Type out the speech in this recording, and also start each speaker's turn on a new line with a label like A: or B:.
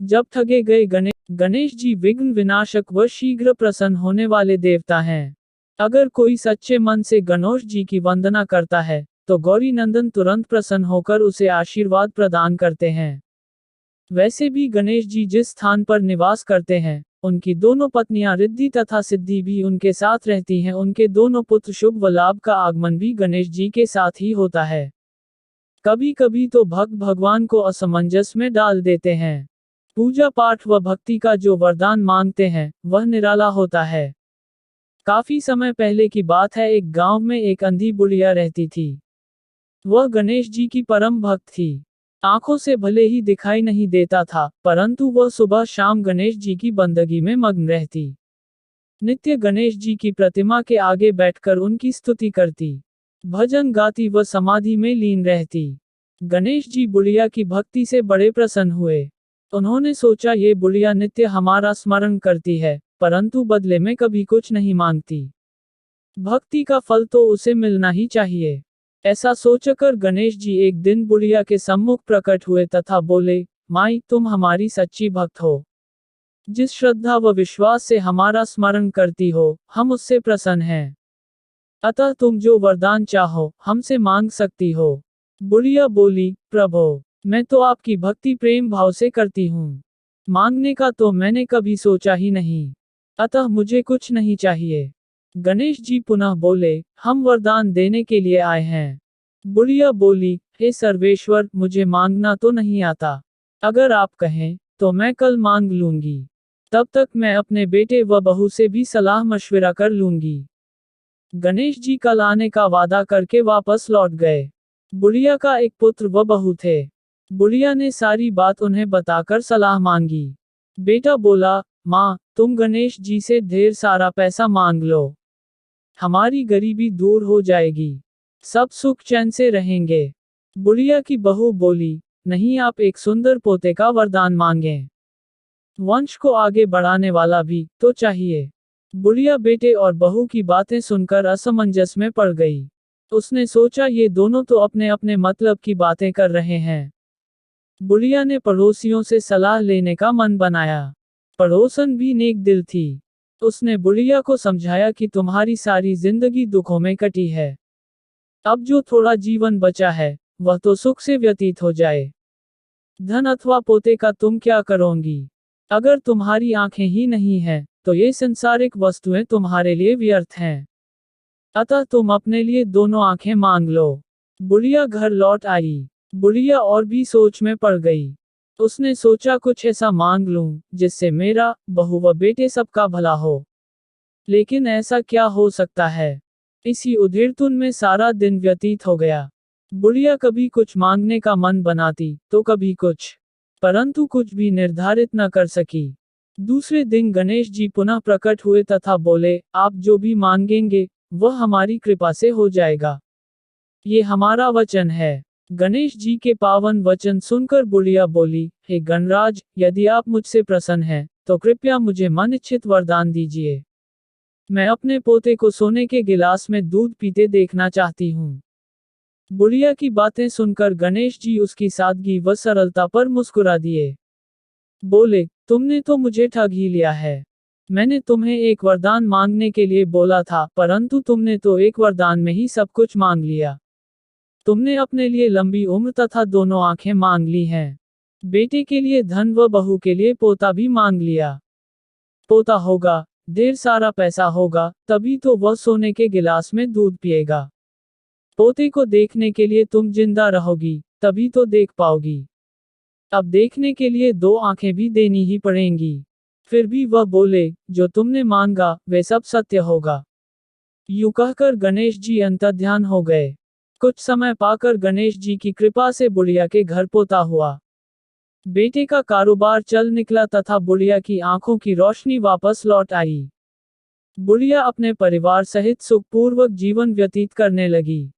A: जब ठगे गए गणेश जी विघ्न विनाशक व शीघ्र प्रसन्न होने वाले देवता हैं। अगर कोई सच्चे मन से गणेश जी की वंदना करता है, तो गौरी नंदन तुरंत प्रसन्न होकर उसे आशीर्वाद प्रदान करते हैं। वैसे भी गणेश जी जिस स्थान पर निवास करते हैं, उनकी दोनों पत्नियां रिद्धि तथा सिद्धि भी उनके साथ रहती हैं। उनके दोनों पुत्र शुभ व लाभ का आगमन भी गणेश जी के साथ ही होता है। कभी कभी तो भक्त भगवान को असमंजस में डाल देते हैं। पूजा पाठ व भक्ति का जो वरदान मांगते हैं, वह निराला होता है। काफी समय पहले की बात है, एक गांव में एक अंधी बुढ़िया रहती थी। वह गणेश जी की परम भक्त थी। आंखों से भले ही दिखाई नहीं देता था, परंतु वह सुबह शाम गणेश जी की बंदगी में मग्न रहती। नित्य गणेश जी की प्रतिमा के आगे बैठकर उनकी स्तुति करती, भजन गाती व समाधि में लीन रहती। गणेश जी बुढ़िया की भक्ति से बड़े प्रसन्न हुए। उन्होंने सोचा, ये बुढ़िया नित्य हमारा स्मरण करती है, परंतु बदले में कभी कुछ नहीं मांगती। भक्ति का फल तो उसे मिलना ही चाहिए। ऐसा सोचकर गणेश जी एक दिन बुढ़िया के सम्मुख प्रकट हुए तथा बोले, माई, तुम हमारी सच्ची भक्त हो। जिस श्रद्धा व विश्वास से हमारा स्मरण करती हो, हम उससे प्रसन्न हैं। अतः तुम जो वरदान चाहो, हमसे मांग सकती हो। बुढ़िया बोली, प्रभो, मैं तो आपकी भक्ति प्रेम भाव से करती हूँ। मांगने का तो मैंने कभी सोचा ही नहीं। अतः मुझे कुछ नहीं चाहिए। गणेश जी पुनः बोले, हम वरदान देने के लिए आए हैं। बुढ़िया बोली, हे सर्वेश्वर, मुझे मांगना तो नहीं आता। अगर आप कहें, तो मैं कल मांग लूंगी। तब तक मैं अपने बेटे व बहू से भी सलाह मशविरा कर लूंगी। गणेश जी कल आने का वादा करके वापस लौट गए। बुढ़िया का एक पुत्र व बहू थे। बुढ़िया ने सारी बात उन्हें बताकर सलाह मांगी। बेटा बोला, माँ, तुम गणेश जी से ढेर सारा पैसा मांग लो। हमारी गरीबी दूर हो जाएगी। सब सुख चैन से रहेंगे। बुढ़िया की बहू बोली, नहीं, आप एक सुंदर पोते का वरदान मांगें। वंश को आगे बढ़ाने वाला भी तो चाहिए। बुढ़िया बेटे और बहू की बातें सुनकर असमंजस में पड़ गई। उसने सोचा, ये दोनों तो अपने अपने मतलब की बातें कर रहे हैं। बुढ़िया ने पड़ोसियों से सलाह लेने का मन बनाया। पड़ोसन भी नेक दिल थी। उसने बुढ़िया को समझाया कि तुम्हारी सारी जिंदगी दुखों में कटी है। अब जो थोड़ा जीवन बचा है, वह तो सुख से व्यतीत हो जाए। धन अथवा पोते का तुम क्या करोगी? अगर तुम्हारी आंखें ही नहीं हैं, तो ये संसारिक वस्तुएं तुम्हारे लिए व्यर्थ हैं। अतः तुम अपने लिए दोनों आंखें मांग लो। बुढ़िया घर लौट आई। बुढ़िया और भी सोच में पड़ गई। उसने सोचा, कुछ ऐसा मांग लूं, जिससे मेरा, बहू व बेटे सबका भला हो। लेकिन ऐसा क्या हो सकता है? इसी उधेड़पुन में सारा दिन व्यतीत हो गया। बुढ़िया कभी कुछ मांगने का मन बनाती, तो कभी कुछ, परंतु कुछ भी निर्धारित न कर सकी। दूसरे दिन गणेश जी पुनः प्रकट हुए तथा बोले, आप जो भी मांगेंगे, वह हमारी कृपा से हो जाएगा। ये हमारा वचन है। गणेश जी के पावन वचन सुनकर बुढ़िया बोली, हे गणराज, यदि आप मुझसे प्रसन्न हैं, तो कृपया मुझे मन इच्छित वरदान दीजिए। मैं अपने पोते को सोने के गिलास में दूध पीते देखना चाहती हूँ। बुढ़िया की बातें सुनकर गणेश जी उसकी सादगी व सरलता पर मुस्कुरा दिए। बोले, तुमने तो मुझे ठग ही लिया है। मैंने तुम्हें एक वरदान मांगने के लिए बोला था, परंतु तुमने तो एक वरदान में ही सब कुछ मांग लिया। तुमने अपने लिए लंबी उम्र तथा दोनों आंखें मांग ली हैं। बेटे के लिए धन व बहू के लिए पोता भी मांग लिया। पोता होगा, ढेर सारा पैसा होगा, तभी तो वह सोने के गिलास में दूध पिएगा। पोते को देखने के लिए तुम जिंदा रहोगी, तभी तो देख पाओगी। अब देखने के लिए दो आंखें भी देनी ही पड़ेंगी। फिर भी वह बोले, जो तुमने मांगा, वे सब सत्य होगा। यूं कहकर गणेश जी अंतर्ध्यान हो गए। कुछ समय पाकर गणेश जी की कृपा से बुढ़िया के घर पोता हुआ। बेटे का कारोबार चल निकला तथा बुढ़िया की आंखों की रोशनी वापस लौट आई। बुढ़िया अपने परिवार सहित सुखपूर्वक जीवन व्यतीत करने लगी।